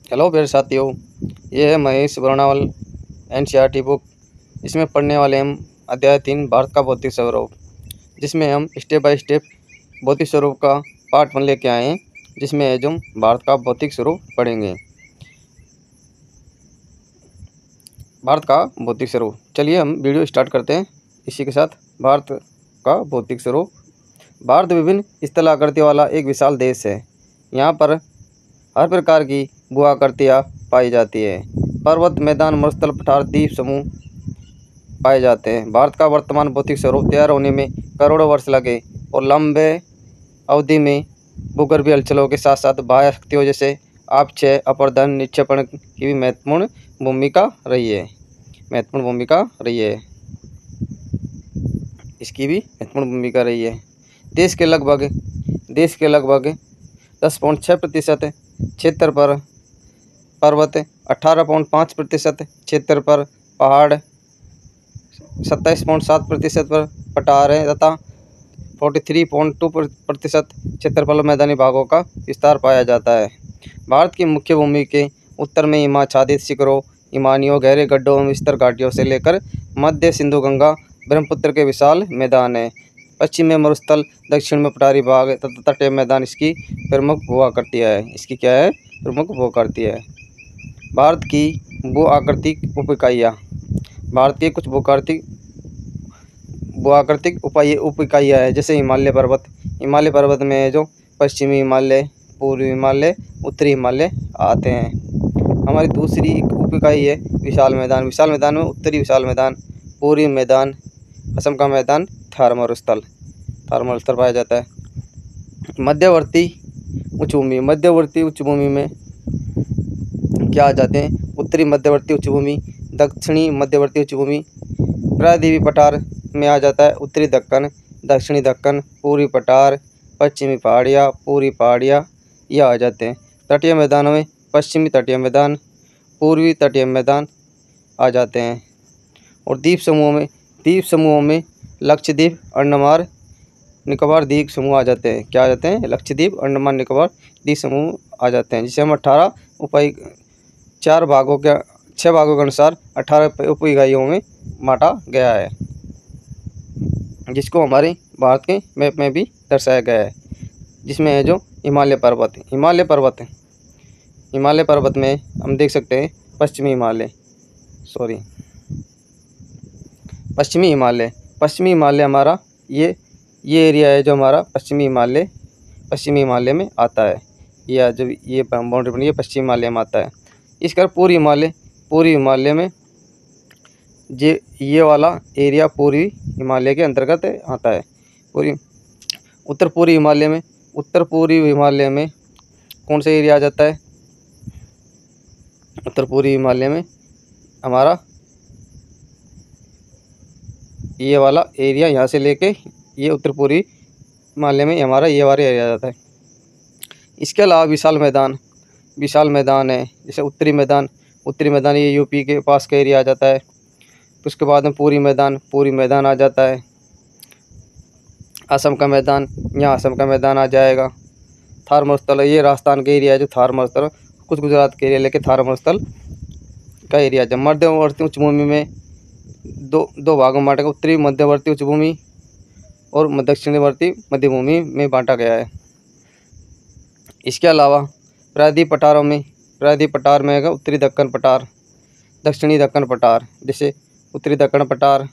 Hello मेरे साथियों, ये है महेश बरनावल एनसीईआरटी बुक। इसमें पढ़ने वाले हम अध्याय 3 भारत का भौतिक स्वरूप, जिसमें हम स्टेप बाय स्टेप भौतिक स्वरूप का पार्ट 1 लेके आए हैं, जिसमें आज हम भारत का भौतिक स्वरूप पढ़ेंगे। भारत का भौतिक स्वरूप, चलिए हम वीडियो स्टार्ट करते हैं। इसी के साथ भारत का भौतिक स्वरूप। भारत विभिन्न स्थल आकृति वाला एक विशाल देश है। यहाँ पर हर प्रकार की भू आकृतियाँ पाई जाती है। पर्वत, मैदान, मरुस्थल, पठार, द्वीप समूह पाए जाते हैं। भारत का वर्तमान भौतिक स्वरूप तैयार होने में करोड़ों वर्ष लगे और लंबे अवधि में भूगर्भीय हलचलों के साथ साथ बाह्य शक्तियों जैसे अपक्षय, अपरदन, निक्षेपण की भी महत्वपूर्ण भूमिका रही है। इसकी भी महत्वपूर्ण भूमिका रही है। देश के लगभग 10.6% क्षेत्र पर पर्वत, 18.5% क्षेत्र पर पहाड़, 27.7% पर पठार है तथा 43.2% क्षेत्रफल मैदानी भागों का विस्तार पाया जाता है। भारत की मुख्य भूमि के उत्तर में हिमाच्छादित शिखरों, हिमानियों, गहरे गड्ढों एवं विस्तर घाटियों से लेकर मध्य सिंधु गंगा ब्रह्मपुत्र के विशाल मैदान है। पश्चिम में मरुस्थल, दक्षिण में पठारी भाग तथा तटीय मैदान इसकी प्रमुख भू आकृतियाँ है। भारत की भू आकृतिक उप इकाइयाँ। भारत की कुछ भू आकृतिक उप इकाइयाँ है, जैसे हिमालय पर्वत। हिमालय पर्वत में जो पश्चिमी हिमालय, पूर्वी हिमालय, उत्तरी हिमालय आते हैं। हमारी दूसरी उप इकाई है विशाल मैदान। विशाल मैदान में उत्तरी विशाल मैदान, पूर्वी मैदान, असम का मैदान, थार मरुस्थल पाया जाता है। मध्यवर्ती उच्च भूमि में क्या आ जाते हैं? उत्तरी मध्यवर्ती उच्च भूमि, दक्षिणी मध्यवर्ती उच्च भूमि, प्रायद्वीपीय पठार में आ जाता है उत्तरी दक्कन, दक्षिणी दक्कन, पूर्वी पठार, पश्चिमी पहाड़ियाँ, पूर्वी पहाड़ियाँ ये आ जाते हैं। तटीय मैदानों में पश्चिमी तटीय मैदान, पूर्वी तटीय मैदान आ जाते हैं। और द्वीप समूहों में लक्षद्वीप, अंडमान निकोबार द्वीप समूह आ जाते हैं। क्या आ जाते हैं? लक्षद्वीप, अंडमान निकोबार द्वीप समूह आ जाते हैं, जिसे हम 6 भागों के अनुसार 18 उप इकाइयों में बांटा गया है, जिसको हमारे भारत के मैप में भी दर्शाया गया है। जिसमें है जो हिमालय पर्वत में हम देख सकते हैं पश्चिमी हिमालय हमारा ये एरिया है जो हमारा पश्चिमी हिमालय में आता है। ये बाउंड्री बनी है पश्चिमी हिमालय में आता है। इसका पूर्वी हिमालय में ये वाला एरिया पूर्वी हिमालय के अंतर्गत आता है। उत्तर पूर्वी हिमालय में कौन सा एरिया आ जाता है? उत्तर पूर्वी हिमालय में हमारा ये वाला एरिया, यहाँ से लेके ये उत्तर पूर्वी हिमालय में हमारा ये वाला एरिया आ जाता है। इसके अलावा विशाल मैदान है, जैसे उत्तरी मैदान ये यूपी के पास का एरिया आ जाता है। तो उसके बाद में पूर्वी मैदान आ जाता है। असम का मैदान आ जाएगा। थार मरुस्थल ये राजस्थान का एरिया है, जो थार मरुस्थल कुछ गुजरात के एरिया लेके थार मरुस्थल का एरिया। जब मध्यवर्ती उच्च भूमि में दो भागों में बांटा गया, उत्तरी मध्यवर्ती उच्च भूमि और दक्षिणवर्ती मध्य भूमि में बांटा गया है। इसके अलावा प्रायद्वीप पठार में है उत्तरी दक्कन पठार, दक्षिणी दक्कन पठार। जैसे उत्तरी दक्कन पठार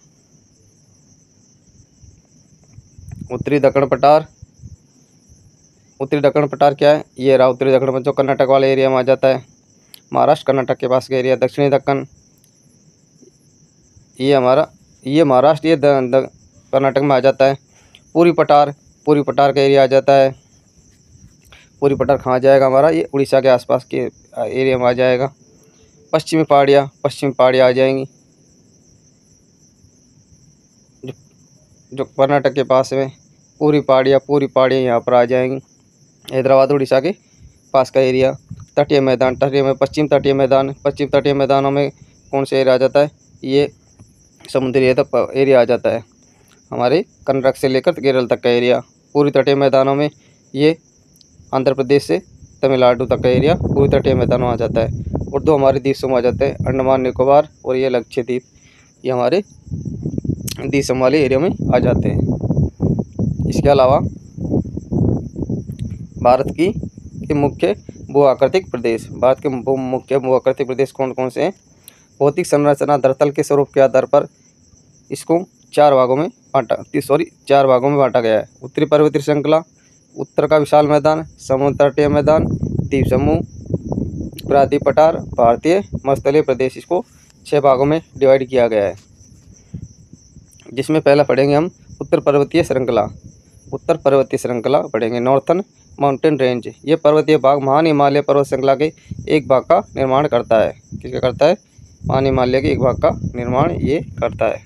क्या है? ये रहा उत्तरी दक्कन, जो कर्नाटक वाले एरिया में आ जाता है, महाराष्ट्र कर्नाटक के पास का एरिया। दक्षिणी दक्कन ये महाराष्ट्र ये कर्नाटक में आ जाता है। पूर्वी पठार का एरिया आ जाता है। पूर्वी पठार कहाँ जाएगा? हमारा ये उड़ीसा के आसपास के एरिया में आ जाएगा। पश्चिमी पहाड़ियाँ आ जाएंगी, जो कर्नाटक के पास में पूर्वी पहाड़ियाँ यहाँ पर आ जाएंगी। हैदराबाद उड़ीसा के पास का एरिया। तटीय मैदान पश्चिम तटीय मैदानों में कौन सा एरिया आ जाता है? ये समुद्री एरिया आ जाता है, हमारे कर्नाटक से लेकर केरल तक का एरिया। पूर्वी तटीय मैदानों में ये आंध्र प्रदेश से तमिलनाडु तक का एरिया पूरी तटीय मैदान आ जाता है। और दो हमारे द्वीप समूह आ जाते हैं, अंडमान निकोबार और ये लक्षद्वीप, ये हमारे द्वीप समूह वाले एरिया में आ जाते हैं। इसके अलावा भारत के मुख्य भू आकृतिक प्रदेश, भारत के मुख्य भू आकृतिक प्रदेश कौन कौन से हैं? भौतिक संरचना धरातल के स्वरूप के आधार पर इसको चार भागों में बांटा गया है। उत्तरी पर्वतीय श्रृंखला, उत्तर का विशाल मैदान, समुद्र तटीय मैदान, द्वीप समूह, प्रायद्वीप पठार, भारतीय मरुस्थलीय प्रदेश, इसको 6 भागों में डिवाइड किया गया है। जिसमें पहला पढ़ेंगे हम उत्तर पर्वतीय श्रृंखला। उत्तर पर्वतीय श्रृंखला पढ़ेंगे। नॉर्थन माउंटेन रेंज, ये पर्वतीय भाग महान हिमालय पर्वत श्रृंखला के एक भाग का निर्माण करता है। किसका करता है? महान हिमालय के एक भाग का निर्माण ये करता है।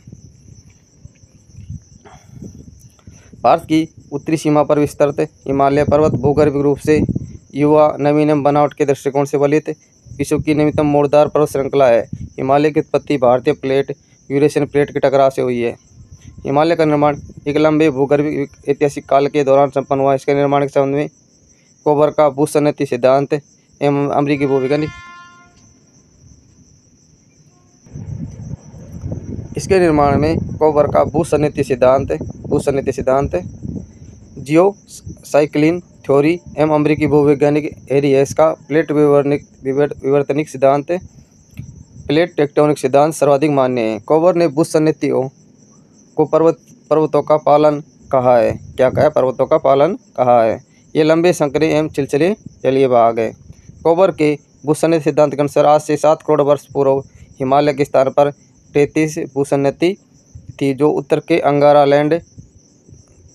भारत की उत्तरी सीमा पर विस्तृत हिमालय पर्वत भूगर्भिक रूप से युवा नवीनतम बनावट के दृष्टिकोण से बलित विश्व की निम्नतम मोड़दार पर्वत श्रृंखला है। हिमालय की उत्पत्ति भारतीय प्लेट यूरेशियन प्लेट के टकराव से हुई है। हिमालय का निर्माण एक लंबे भूगर्भिक ऐतिहासिक काल के दौरान संपन्न हुआ। इसके निर्माण के संबंध में कोबर का भूसन्निधि सिद्धांत एवं अमेरिकी भूवैज्ञानिक इसके निर्माण में कोबर का भूसन्निधि सिद्धांत जियो साइक्लिन थ्योरी एवं अमेरिकी भूवैज्ञानिक हैरी हेस का प्लेट विवर्तनिक सिद्धांत प्लेट टेक्टोनिक सिद्धांत सर्वाधिक मान्य है। कोबर ने भूसन्निधियों को पर्वतों का पालन कहा है। क्या कहा है? पर्वतों का पालन कहा है। ये लंबे संकरे एवं चिलचिले जलीय भाग है। कोबर के भूसन्निधि सिद्धांत के अनुसार आज से 7 करोड़ वर्ष पूर्व हिमालय के स्थान पर 33 भूसन्निधि थी, जो उत्तर के अंगारा लैंड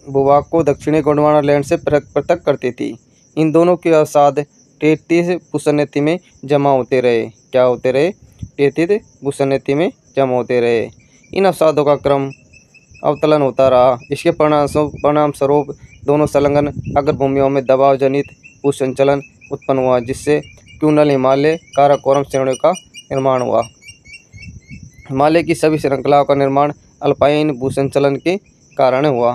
भूभाग को दक्षिणी गोंडवाना लैंड से पृथक करती थी। इन दोनों के अवसाद 33 भूसन्निधि में जमा होते रहे। क्या होते रहे? 33 भूसन्निधि में जमा होते रहे। इन अवसादों का क्रम अवतलन होता रहा। इसके परिणाम स्वरूप दोनों संलग्न अग्र भूमियों में दबाव जनित भूसंचलन उत्पन्न हुआ, जिससे क्यूनल हिमालय काराकोरम श्रेणियों का निर्माण हुआ। हिमालय की सभी श्रृंखलाओं का निर्माण अल्पाइन भूसंचलन के कारण हुआ।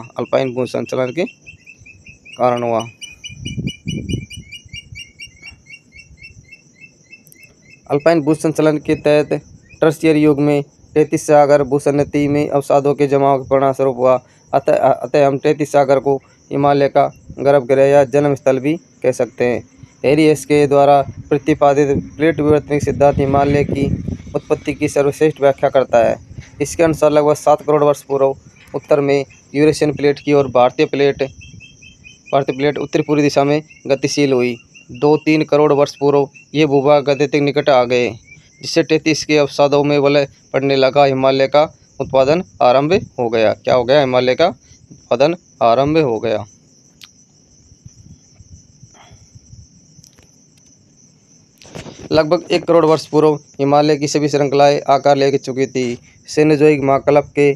अल्पाइन भूसंचलन के तहत टर्शियरी युग में 33 सागर भूसन्निधि में अवसादों के जमाव के परिणाम स्वरूप हुआ। अतः हम 33 सागर को हिमालय का गर्भगृह या जन्म स्थल भी कह सकते हैं। हैरी हेस के द्वारा प्रतिपादित प्लेट विवर्तनिक सिद्धांत हिमालय की उत्पत्ति की सर्वश्रेष्ठ व्याख्या करता है। इसके अनुसार लगभग 7 करोड़ वर्ष पूर्व उत्तर में यूरेशियन प्लेट की और भारतीय प्लेट उत्तरी पूर्वी दिशा में गतिशील हुई। 2-3 करोड़ वर्ष पूर्व ये भूभाग अत्यधिक निकट आ गए, जिससे 33 के अवसादों में वलय पड़ने लगा। हिमालय का उत्पादन आरंभ हो गया। क्या हो गया? हिमालय का उत्पादन आरंभ हो गया। लगभग 1 करोड़ वर्ष पूर्व हिमालय की सभी श्रृंखलाएं आकार ले चुकी थी। सेनोजोइक महाकल्प के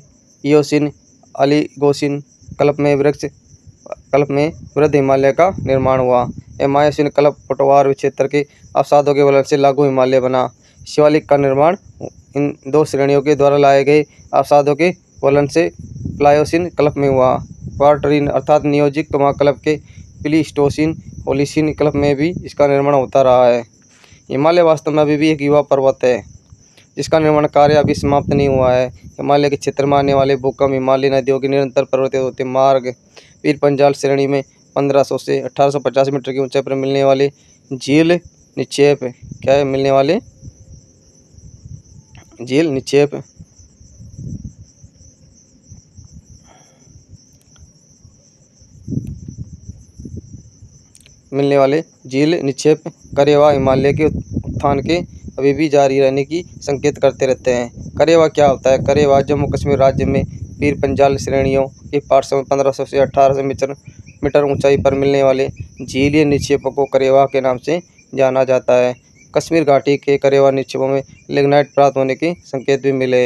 इयोसिन ओलिगोसिन कल्प में वृद्ध हिमालय का निर्माण हुआ। मायोसिन कल्प पटवार क्षेत्र के अवसादों के वलय से लघु हिमालय बना। शिवालिक का निर्माण इन 2 श्रेणियों के द्वारा लाए गए अवसादों के वलन से प्लायोसिन कल्प में हुआ। क्वार्टरीन अर्थात नियोजिक महाकल्प के प्लीस्टोसिन होलिसिन कल्प में भी इसका निर्माण होता रहा है। हिमालय वास्तव में अभी भी एक युवा पर्वत है, जिसका निर्माण कार्य अभी समाप्त नहीं हुआ है। हिमालय के क्षेत्र में आने वाले भूकंप हिमालय नदियों के निरंतर पर्वतीय होते मार्ग पीर पंजाल श्रेणी में 1500 से 1850 मीटर की ऊंचाई पर मिलने वाले झील निक्षेप करेवा हिमालय के उत्थान के अभी भी जारी रहने की संकेत करते रहते हैं। करेवा क्या होता है? करेवा जम्मू कश्मीर राज्य में पीर पंजाल श्रेणियों के पार्श्व में 1500 से 1800 मीटर ऊंचाई पर मिलने वाले झीलीय निक्षेपों को करेवा के नाम से जाना जाता है। कश्मीर घाटी के करेवा निक्षेपों में लिग्नाइट प्राप्त होने के संकेत भी मिले।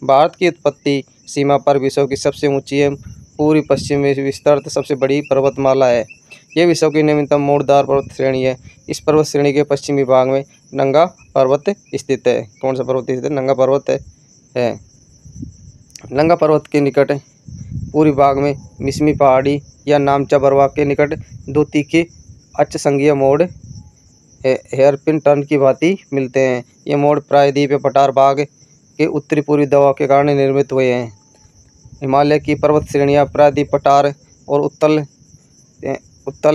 भारत की उत्पत्ति सीमा पर विश्व की सबसे ऊंची एवं पूर्वी पश्चिम में विस्तृत सबसे बड़ी पर्वतमाला है। यह विश्व की निम्नतम मोड़दार पर्वत श्रेणी है। इस पर्वत श्रेणी के पश्चिमी भाग में नंगा पर्वत स्थित है। कौन सा पर्वत स्थित है? नंगा पर्वत है। नंगा पर्वत के निकट पूर्वी भाग में मिसमी पहाड़ी या नामचा बरवा के निकट 2 तीखे अक्ष संघीय मोड़ हेयरपिन टर्न की भांति मिलते हैं। ये मोड़ प्रायद्वीप पठार भाग के उत्तरी पूर्वी दबाव के कारण निर्मित हुए हैं। हिमालय की पर्वत श्रेणियाँ प्रायद्वीप पठार और उत्तल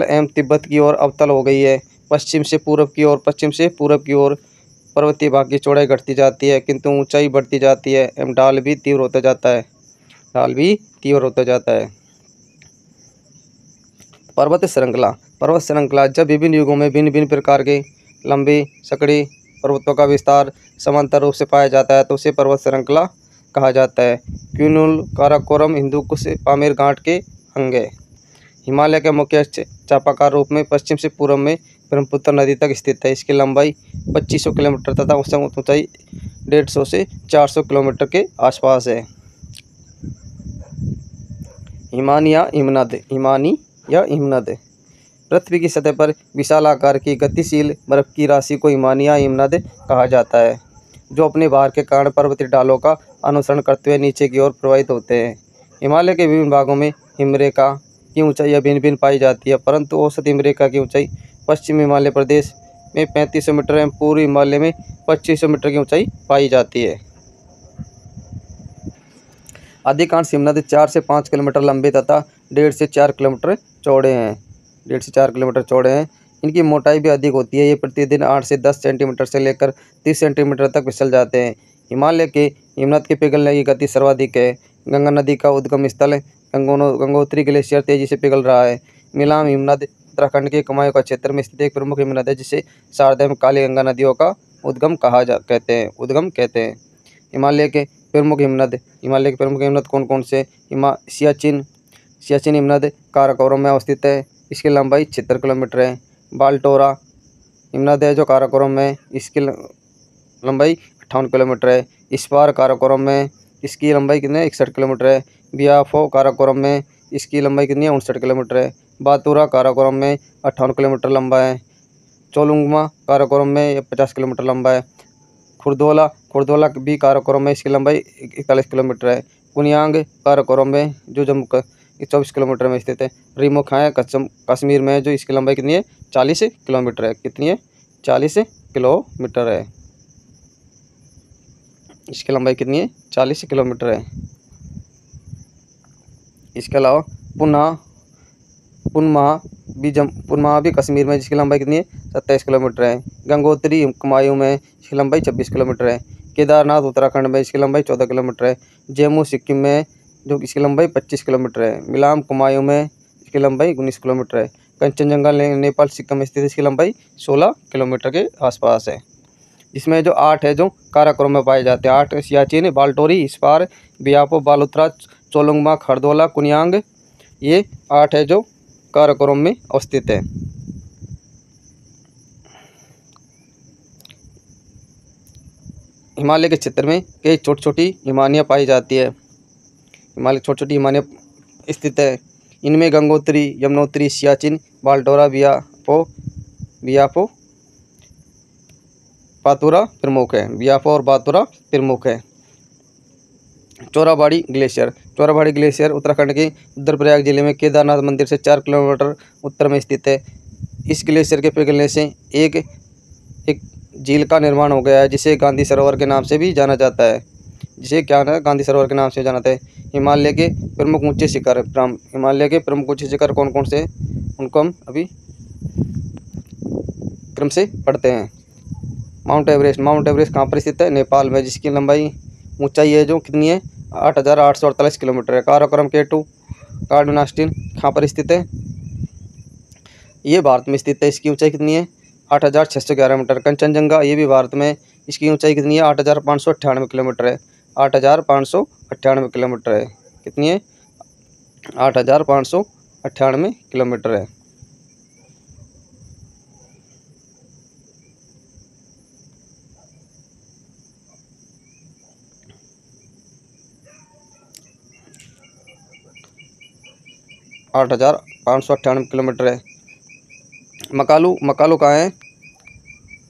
एवं तिब्बत की ओर अवतल हो गई है। पश्चिम से पूरब की ओर पर्वतीय भाग की चौड़ाई घटती जाती है, किंतु ऊंचाई बढ़ती जाती है एवं ढाल भी तीव्र होता जाता है। पर्वत श्रृंखला जब विभिन्न युगों में भिन्न भिन्न प्रकार के लंबी सकड़ी पर्वतों का विस्तार समांतर रूप से पाया जाता है तो उसे पर्वत श्रृंखला कहा जाता है। क्यूनुल, काराकोरम, हिंदुकुश, पामीर घाट के अंग है। हिमालय के मुख्य चापाकार रूप में पश्चिम से पूर्व में ब्रह्मपुत्र नदी तक स्थित है। इसकी लंबाई 2500 किलोमीटर तथा औसत ऊंचाई 150 से 400 किलोमीटर के आसपास है। हिमानी या हिमनद पृथ्वी की सतह पर विशाल आकार की गतिशील बर्फ की राशि को हिमानी या हिमनद कहा जाता है, जो अपने भार के कारण पर्वतीय ढालों का अनुसरण करते हुए नीचे की ओर प्रवाहित होते हैं। हिमालय के विभिन्न भागों में हिमरेखा की ऊंचाई भिन्न भिन्न पाई जाती है, परंतु औसत हिमरेखा की ऊंचाई पश्चिम हिमालय प्रदेश में 3500 मीटर एवं पूर्वी हिमालय में 2500 मीटर की ऊंचाई पाई जाती है। अधिकांश हिमनद 4 से 5 किलोमीटर लंबे तथा 1.5 से 4 किलोमीटर चौड़े हैं। इनकी मोटाई भी अधिक होती है। ये प्रतिदिन 8 से 10 सेंटीमीटर से लेकर 30 सेंटीमीटर तक फिसल जाते हैं। हिमालय के हिमनद के पिघलने की गति सर्वाधिक है। गंगा नदी का उद्गम स्थल गंगोत्री ग्लेशियर तेजी से पिघल रहा है। मिलाम हिमनद उत्तराखंड के कुमायूं का क्षेत्र में स्थित एक प्रमुख हिमनद है, जिसे शारदा एवं काली गंगा नदियों का उद्गम कहते हैं। हिमालय के प्रमुख हिमनद कौन कौन से? सियाचिन हिमनद काराकोरम में अवस्थित है। इसकी लंबाई 76 किलोमीटर है। बाल्टोरा हिमनद है जो काराकोरम में, इसकी लंबाई 58 किलोमीटर है। स्पार काराकोरम में, इसकी लंबाई कितनी है? 61 किलोमीटर है। बियाफो काराकोरम में, इसकी लंबाई कितनी है? 59 किलोमीटर है। बातुरा काराकोरम में 58 किलोमीटर लंबा है। चोलुंगमा काराकोरम में 50 किलोमीटर लंबा है। खुरदोला भी काराकोरम में, इसकी लंबाई 41 किलोमीटर है। कुनियांग काराकोरम में जो जम्मू का 24 किलोमीटर में स्थित है। रिमोखाया कश्मीर में, जो इसकी लंबाई कितनी है? 40 किलोमीटर है। कितनी है? 40 किलोमीटर है। इसकी लंबाई कितनी है? 40 किलोमीटर है। इसके अलावा पुनमहा भी कश्मीर में, जिसकी लंबाई कितनी है? 27 किलोमीटर है। गंगोत्री कुमायूं में, इसकी लंबाई 26 किलोमीटर है। केदारनाथ उत्तराखंड में, इसकी लंबाई 14 किलोमीटर है। जम्मू सिक्किम में, जो इसकी लंबाई 25 किलोमीटर है। मिलाम कुमायूं में, इसकी लंबाई 19 किलोमीटर है। कंचनजंगा नेपाल सिक्किम में स्थित, इसकी लंबाई 16 किलोमीटर के आसपास है। इसमें जो 8 है जो काराकोरम में पाए जाते हैं। 8 सियाचिन, बाल्टोरी, स्पार, बियापो, बालोतरा, चोलुंगमा, खरदोला, कुनियांग, ये 8 है जो काराकोरम में अवस्थित है। हिमालय के क्षेत्र में कई छोटी छोटी हिमानियाँ पाई जाती है। हिमालय छोटी छोटी हिमानियाँ स्थित है। इनमें गंगोत्री, यमुनोत्री, सियाचिन, बाल्टोरा, बियापो, बातुरा प्रमुख है। चोराबाड़ी ग्लेशियर उत्तराखंड के रुद्रप्रयाग जिले में केदारनाथ मंदिर से 4 किलोमीटर उत्तर में स्थित है। इस ग्लेशियर के पिघलने से एक झील का निर्माण हो गया है, जिसे गांधी सरोवर के नाम से भी जाना जाता है। हिमालय के प्रमुख ऊंचे शिखर कौन कौन से, उनको हम अभी क्रम से पढ़ते हैं। माउंट एवरेस्ट कहाँ पर स्थित है? नेपाल में, जिसकी लंबाई ऊंचाई है जो कितनी है? 8,848 किलोमीटर है। काराकोरम K2 कार्डनास्टिन कहाँ पर स्थित है? ये भारत में स्थित है। इसकी ऊंचाई कितनी है? 8,611 मीटर। कंचनजंगा, ये भी भारत में, इसकी ऊंचाई कितनी है? 8,598 किलोमीटर है। 8,598 किलोमीटर है। कितनी है? 8,598 किलोमीटर है। मकालू कहाँ है?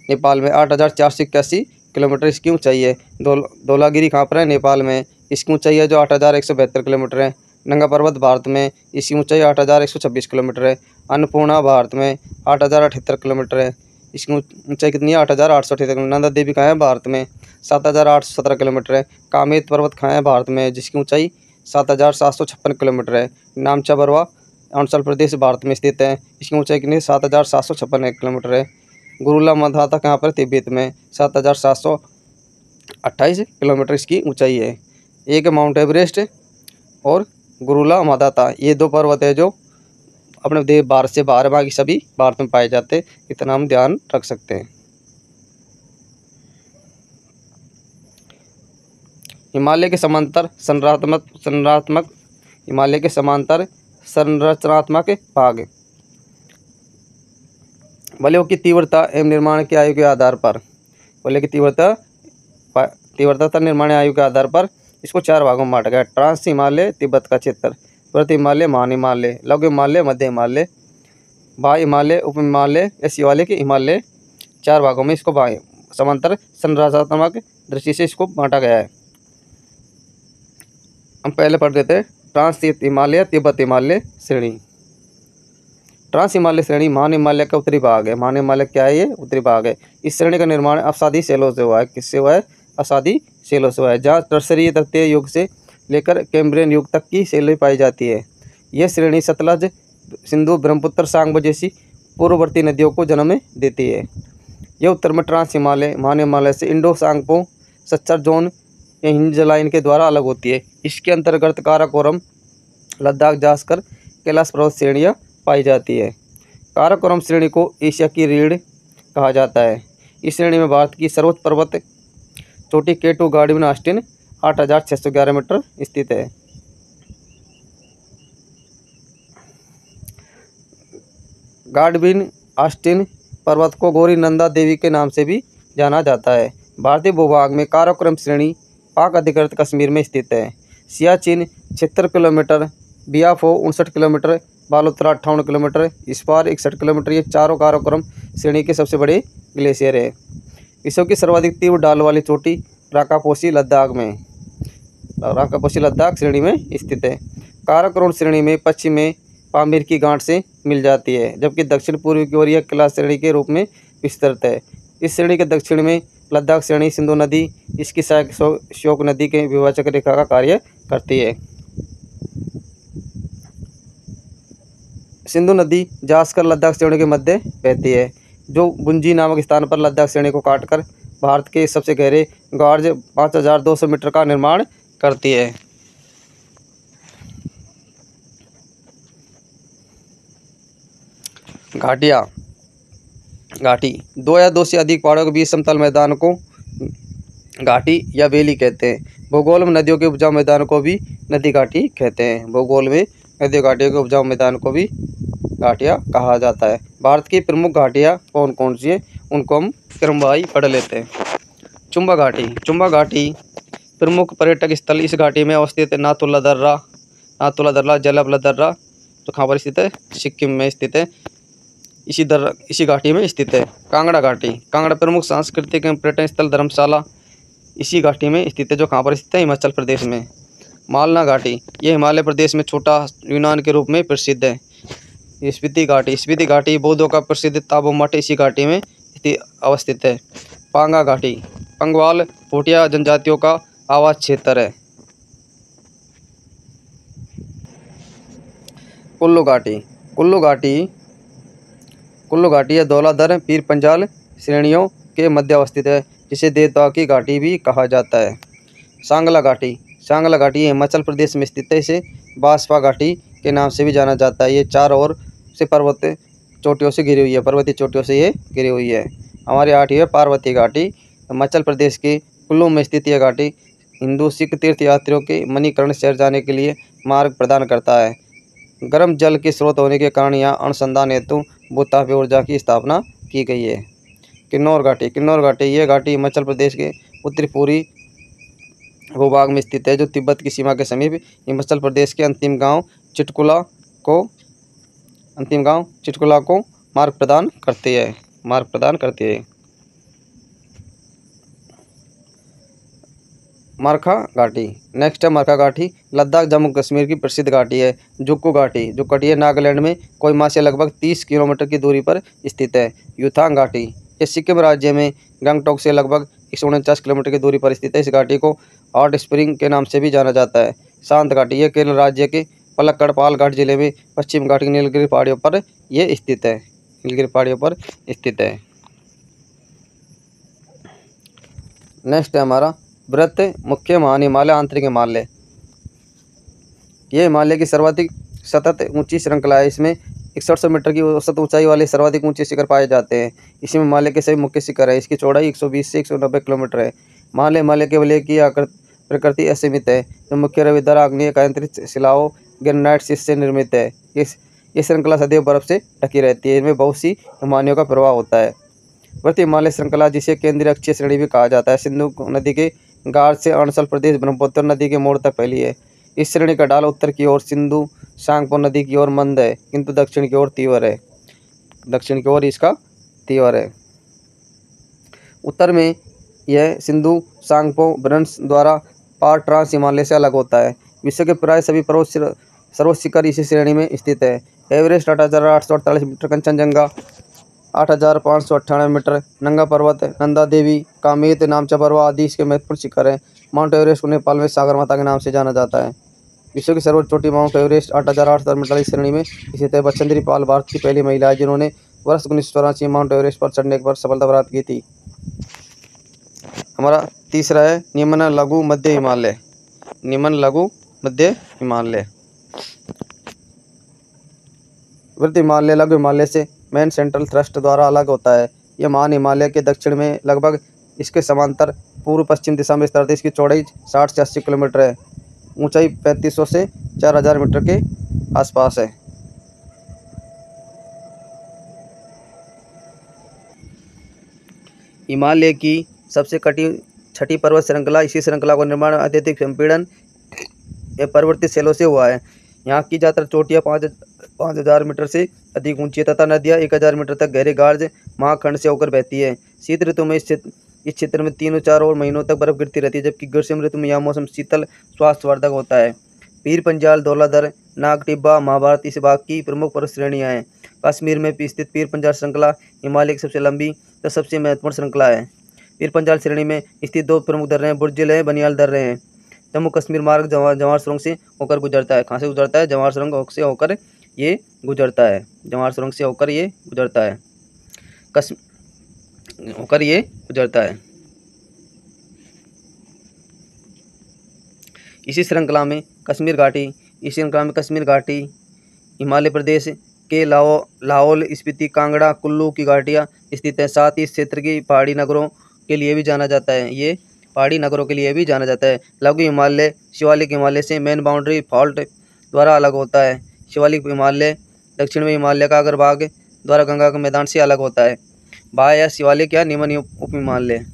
नेपाल में, 8,481 किलोमीटर इसकी ऊंचाई है। धौलागिरी कहाँ पर है? नेपाल में, इसकी ऊंचाई है जो 8,172 किलोमीटर है। नंगा पर्वत भारत में, इसकी ऊंचाई 8,126 किलोमीटर है। अन्नपूर्णा भारत में 8,078 किलोमीटर है। इसकी ऊंचाई कितनी है 8,838 किलोमीटर। नंदा देवी कहाँ है भारत में 7,817 किलोमीटर है। कामेत पर्वत कहाँ है भारत में जिसकी ऊंचाई 7,756 किलोमीटर है। नामचा बरवा अरुणाचल प्रदेश भारत में स्थित है, इसकी ऊंचाई कितनी 7,756 किलोमीटर है। गुरुला माधाता कहाँ पर तिब्बत में 7,728 किलोमीटर इसकी ऊंचाई है। एक माउंट एवरेस्ट और गुरुला माधाता, ये दो पर्वत है जो अपने देश भारत से बाहर, बाकी सभी भारत में पाए जाते हैं, इतना हम ध्यान रख सकते हैं। हिमालय के समांतर हिमालय के समांतर संरचनात्मक भाग वलयों की तीव्रता एवं निर्माण की आयु के आधार पर, वलय की तीव्रता निर्माण आयु के आधार पर इसको 4 भागों में बांटा गया। ट्रांस हिमालय, तिब्बत का क्षेत्र, पर्वत हिमालय, महान हिमालय, लघु हिमालय, मध्य हिमालय, बाह्य हिमालय, उप हिमालय या शिवालय के हिमालय, 4 भागों में इसको समांतर संरचनात्मक दृष्टि से इसको बांटा गया है। हम पहले पढ़ देते हैं ट्रांस हिमालय तिब्बत हिमालय श्रेणी। ट्रांस हिमालय श्रेणी महान हिमालय का उत्तरी भाग है। महान हिमालय क्या है? ये उत्तरी भाग है। इस श्रेणी का निर्माण अवसादी शैलों से हुआ है। किससे हुआ है? अवसादी शैलों से हुआ है, जहाँ टर्सरी तृतीय युग से लेकर कैम्ब्रियन युग तक की शैलें पाई जाती है। यह श्रेणी सतलज, सिंधु, ब्रह्मपुत्र, सांगब जैसी पूर्ववर्ती नदियों को जन्म देती है। यह उत्तर में ट्रांस हिमालय महान हिमालय से इंडो सांगपो सच्चर जोन या हिंज लाइन के द्वारा अलग होती है। इसके अंतर्गत काराकोरम, लद्दाख, जास्कर, कैलाश पर्वत श्रेणियाँ पाई जाती है। काराकोरम श्रेणी को एशिया की रीढ़ कहा जाता है। इस श्रेणी में भारत की सर्वोच्च पर्वत चोटी K2 गार्डविन ऑस्टिन 8,611 मीटर स्थित है। गार्डविन ऑस्टिन पर्वत को गौरी नंदा देवी के नाम से भी जाना जाता है। भारतीय भूभाग में काराकोरम श्रेणी पाक अधिकृत कश्मीर में स्थित है। Siachen 76 kilometre, Biafo 59 kilometre, Baltoro 58 kilometre, Hispar 61 kilometre, ये चारों काराकोरम श्रेणी के सबसे बड़े ग्लेशियर है। विश्व की सर्वाधिक तीव्र ढाल वाली चोटी राकापोशी लद्दाख श्रेणी में स्थित है। काराकोरम श्रेणी में पश्चिम में पामीर की गांठ से मिल जाती है, जबकि दक्षिण पूर्व की ओर यह कैलाश श्रेणी के रूप में विस्तृत है। इस श्रेणी के दक्षिण में लद्दाख श्रेणी सिंधु नदी इसकी सहायक श्योक नदी के विभाजक रेखा का कार्य करती है। सिंधु नदी जास्कर लद्दाख श्रेणी के मध्य बहती है, जो बुंजी नामक स्थान पर लद्दाख श्रेणी को काटकर भारत के सबसे गहरे गॉर्ज 5,200 मीटर का निर्माण करती है। घाटियाँ, घाटी 2 या 2 से अधिक पहाड़ों के बीच समतल मैदान को घाटी या वैली कहते हैं। भूगोल में नदियों के उपजाऊ मैदान को भी नदी घाटी कहते हैं। भूगोल में नदियों घाटियों के उपजाऊ मैदान को भी घाटियाँ कहा जाता है। भारत की प्रमुख घाटियाँ कौन कौन सी हैं, उनको हम क्रमवाही पढ़ लेते हैं। चुम्बा घाटी, चुम्बा घाटी प्रमुख पर्यटक स्थल इस घाटी में अवस्थित है। नाथुला दर्रा, जलबला दर्रा जो कहाँ पर स्थित है? सिक्किम में स्थित है। इसी घाटी में स्थित है। कांगड़ा घाटी, कांगड़ा प्रमुख सांस्कृतिक एवं पर्यटन स्थल धर्मशाला इसी घाटी में स्थित है, जो कहाँ पर स्थित है? हिमाचल प्रदेश में। मालना घाटी, ये हिमालय प्रदेश में छोटा यूनान के रूप में प्रसिद्ध है। स्पीति घाटी बौद्धों का प्रसिद्ध ताबो मठ इसी घाटी में अवस्थित है। पांगा घाटी, पंगवाल भूटिया जनजातियों का आवास क्षेत्र है। कुल्लू घाटी या धौलाधर पीर पंजाल श्रेणियों के मध्य अवस्थित है, जिसे देवता की घाटी भी कहा जाता है। सांगला घाटी हिमाचल प्रदेश में स्थित है। इसे बासपा घाटी के नाम से भी जाना जाता है। ये चारों ओर से पर्वतीय चोटियों से घिरी हुई है। हमारी 8वीं है पार्वती घाटी। हिमाचल प्रदेश के कुल्लू में स्थित यह घाटी हिंदू सिख तीर्थ यात्रियों के मणिकर्ण शहर जाने के लिए मार्ग प्रदान करता है। गर्म जल के स्रोत होने के कारण यहाँ अनुसंधान हेतु भूतापीय ऊर्जा की स्थापना की गई है। किन्नौर घाटी ये घाटी हिमाचल प्रदेश के उत्तरी पूर्वी भूभाग में स्थित है, जो तिब्बत की सीमा के समीप हिमाचल प्रदेश के अंतिम गांव चिटकुला को मार्ग प्रदान करती है। मरखा घाटी, नेक्स्ट है मरखा घाटी। लद्दाख जम्मू कश्मीर की प्रसिद्ध घाटी है। जुक्कू घाटी नागालैंड में कोहिमा से लगभग 30 किलोमीटर की दूरी पर स्थित है। युथांग घाटी ये सिक्किम राज्य में गंगटोक से लगभग 149 किलोमीटर की दूरी पर स्थित है। इस घाटी को हॉट स्प्रिंग के नाम से भी जाना जाता है। शांत घाटी, ये केरल राज्य के पलक्कड़ पालघाट जिले में पश्चिम घाट की नीलगिरी पहाड़ियों पर ये स्थित है। नीलगिरी पहाड़ियों पर स्थित है। नेक्स्ट है हमारा वृत्त मुख्य महान हिमालय आंतरिक हिमालय। ये हिमालय की सर्वाधिक सतत ऊंची श्रृंखला है। इसमें 6100 मीटर की औसत ऊंचाई वाले सर्वाधिक ऊंचे शिखर पाए जाते हैं। इसमें हिमालय के सभी मुख्य शिखर है। इसकी चौड़ाई 120 से 190 किलोमीटर है। हिमालय के वलय की प्रकृति असीमित है, जो मुख्य रविद्वार आग्नेय कायांतरित शिलाओं ग्रेनाइट शीट से निर्मित है। ये श्रृंखला सदैव बर्फ से ढकी रहती है। इनमें बहुत सी हिमानियों का प्रभाव होता है। वृत्त हिमालय श्रृंखला, जिसे केंद्रीय अक्षीय श्रेणी भी कहा जाता है, सिंधु नदी के गाढ़ से अरुणाचल प्रदेश ब्रह्मपुत्र नदी के मोड़ तक फैली है। इस श्रेणी का ढाल उत्तर की ओर सिंधु सांगपो नदी की ओर मंद है, किंतु दक्षिण की ओर तीव्र है। दक्षिण की ओर इसका तीव्र है। उत्तर में यह सिंधु सांगपो ब्रंश द्वारा पार ट्रांस हिमालय से अलग होता है। विश्व के प्राय सभी सर्वोच्च शिखर इसी श्रेणी में स्थित है। एवरेस्ट 8,848 मीटर, कंचनजंगा 8,598 मीटर, नंगा पर्वत, नंदा देवी, कामेत, नामचा पर्वत आदि इसके महत्वपूर्ण शिखर हैं। माउंट एवरेस्ट को नेपाल में सागर माता के नाम से जाना जाता है। विश्व की सर्वोच्च चोटी माउंट एवरेस्ट 8,848 मीटर की श्रेणी में स्थित है। बचेंद्री पाल भारत की पहली महिला है जिन्होंने वर्ष 1984 माउंट एवरेस्ट पर चढ़ने पर सफलता प्राप्त की थी। हमारा तीसरा है निम्न लघु मध्य हिमालय। निम्न लघु मध्य हिमालय। वृत्त हिमालय लघु हिमालय से मेन सेंट्रल थ्रस्ट द्वारा अलग होता है। यह महान हिमालय के दक्षिण में लगभग इसके समांतर पूर्व पश्चिम दिशा में स्थित है। इसकी चौड़ाई 60 से 80 किलोमीटर है। ऊंचाई 3500 से 4000 मीटर के आसपास है। हिमालय की सबसे छठी पर्वत श्रृंखला, इसी श्रृंखला का निर्माण अत्यधिक संपीड़न या पर्वतीय शैलों से हुआ है। यहाँ की ज्यादातर चोटियाँ 5000 मीटर से अधिक ऊंची है तथा नदियाँ 1000 मीटर तक गहरे गाढ़ महाखंड से होकर बहती है। शीत ऋतु में इस क्षेत्र में 3-4 और महीनों तक बर्फ गिरती रहती है, जबकि ग्रीष्म ऋतु में यह मौसम शीतल स्वास्थ्यवर्धक होता है। पीर पंजाल, धौलाधर, नाग टिब्बा, महाभारत इस भाग की प्रमुख पर्वत श्रेणियाँ हैं। कश्मीर में स्थित पीर पंजाल श्रृंखला हिमालय की सबसे लंबी तथा सबसे महत्वपूर्ण श्रृंखला है। पीर पंजाल श्रेणी में स्थित 2 प्रमुख दर्रे हैं, बुर्जिल है, बनियाल दर्रे हैं। जम्मू कश्मीर मार्ग जवाहर सुरंग से होकर गुजरता है। कहाँ से गुजरता है? जवाहर सुरंग से होकर ये गुजरता है। जवाहर सुरंग से होकर ये गुजरता है। होकर ये गुजरता है। इसी श्रृंखला में कश्मीर घाटी हिमालय प्रदेश के लाहौल, स्पीति, कांगड़ा, कुल्लू की घाटियाँ स्थित है। साथ ही इस क्षेत्र की पहाड़ी नगरों के लिए भी जाना जाता है। ये पहाड़ी नगरों के लिए भी जाना जाता है। लघु हिमालय शिवालिक हिमालय से मेन बाउंड्री फॉल्ट द्वारा अलग होता है। शिवालिक हिमालय दक्षिण में हिमालय का अग्रभाग द्वारा गंगा के मैदान से अलग होता है। बाह्य या शिवालिक या निम्न उप हिमालय।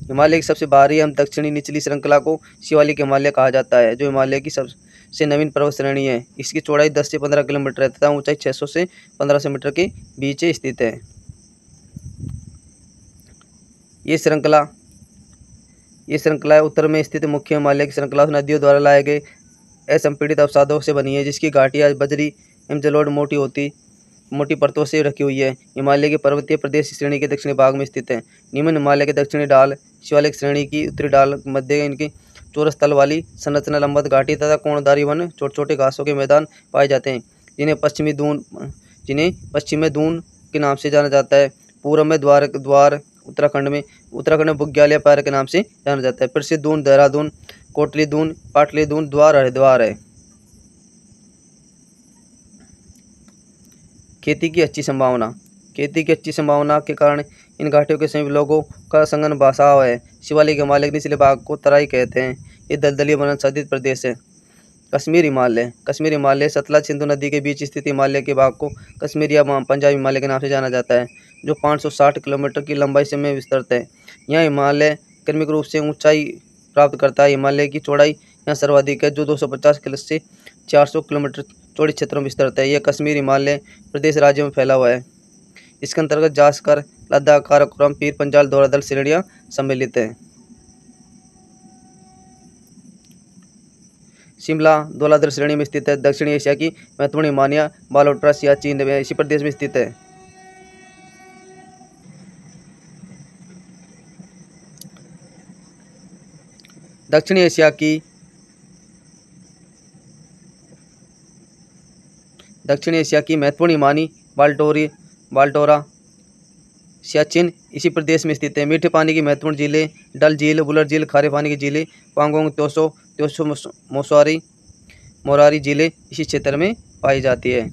हिमालय की सबसे बाहरी एवं दक्षिणी निचली श्रृंखला को शिवालिक हिमालय कहा जाता है, जो हिमालय की सबसे नवीन पर्वत श्रेणी है। इसकी चौड़ाई 10 से 15 किलोमीटर है तथा ऊंचाई 600 से 1500 मीटर के बीच स्थित है। ये श्रृंखला उत्तर में स्थित मुख्य हिमालय की श्रृंखला नदियों द्वारा लाए गए असंपीड़ित अवसादों से बनी है, जिसकी घाटियाँ बजरी एवं जलोढ़ मोटी परतों से रखी हुई है। हिमालय के पर्वतीय प्रदेश श्रेणी के दक्षिणी भाग में स्थित है। निम्न हिमालय के दक्षिणी ढाल शिवालिक श्रेणी की उत्तरी ढाल मध्य इनकी चौरस तल वाली संरचना, लंबवत घाटी तथा कोणधारी वन, छोटे छोटे घासों के मैदान पाए जाते हैं, जिन्हें पश्चिम में दून के नाम से जाना जाता है। पूर्व में द्वार उत्तराखंड में बुग्याल पैर के नाम से जाना जाता है। प्रसिद्ध दून देहरादून, कोटली दून, पाटली दून, द्वार हरिद्वार है। खेती की अच्छी संभावना के कारण इन घाटियों के समीप लोगों का संघन बसाव है। शिवालिक हिमालय के निचले भाग को तराई कहते हैं। ये दलदली वनाच्छादित प्रदेश है। कश्मीर हिमालय सतलज सिंधु नदी के बीच स्थित हिमालय के भाग को कश्मीर या पंजाब हिमालय के नाम से जाना जाता है, जो 560 किलोमीटर की लंबाई से में विस्तृत है। यह हिमालय क्रमिक रूप से ऊंचाई प्राप्त करता है। हिमालय की चौड़ाई यहाँ सर्वाधिक है, जो 250 किलो से 400 किलोमीटर चौड़े क्षेत्रों में विस्तृत है। यह कश्मीर हिमालय प्रदेश राज्य में फैला हुआ है। इसके अंतर्गत जास्कर, लद्दाख, काराकोरम, पीर पंजाल, धौलाधर श्रेणियाँ सम्मिलित हैं। शिमला धौलाधर श्रेणी में स्थित है। दक्षिण एशिया की महत्वपूर्ण हिमालय बालोट्रा सियाचिन इसी प्रदेश में स्थित है। दक्षिण एशिया की महत्वपूर्ण हिमानी बाल्टोरा सियाचिन इसी प्रदेश में स्थित है। मीठे पानी की महत्वपूर्ण झीलें डल झील, वुलर झील, खारे पानी की झीलें पांगोंग, त्योसो मोरारी झीलें इसी क्षेत्र में पाई जाती है।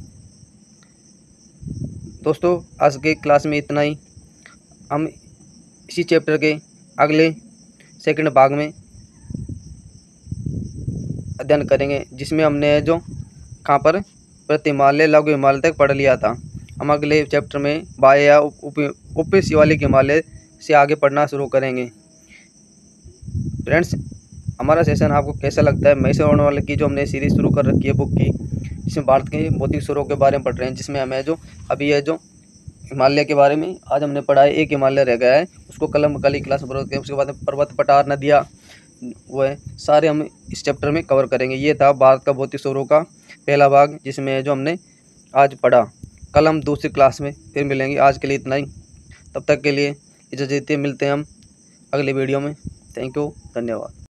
दोस्तों आज के क्लास में इतना ही। हम इसी चैप्टर के अगले सेकंड भाग में अध्ययन करेंगे, जिसमें हमने जो कहाँ पर प्रति हिमालय, लघु हिमालय तक पढ़ लिया था। हम अगले चैप्टर में बाह्य या उप शिवालिक हिमालय से आगे पढ़ना शुरू करेंगे। फ्रेंड्स, हमारा सेशन आपको कैसा लगता है? महेश अग्रवाल की जो हमने सीरीज शुरू कर रखी है बुक की, जिसमें भारत के भौतिक स्वरों के बारे में पढ़ रहे हैं, जिसमें हमें जो अभी है जो हिमालय के बारे में आज हमने पढ़ा है, एक हिमालय रह गया है, उसको कल ही क्लास में पढ़ते हैं। उसके बाद पर्वत, पठार, नदियाँ, वो है सारे हम इस चैप्टर में कवर करेंगे। ये था भारत का भौतिक स्वरों का पहला भाग, जिसमें जो हमने आज पढ़ा। कल हम दूसरी क्लास में फिर मिलेंगे। आज के लिए इतना ही। तब तक के लिए इजाज़त दीजिए, मिलते हैं हम अगले वीडियो में। थैंक यू, धन्यवाद।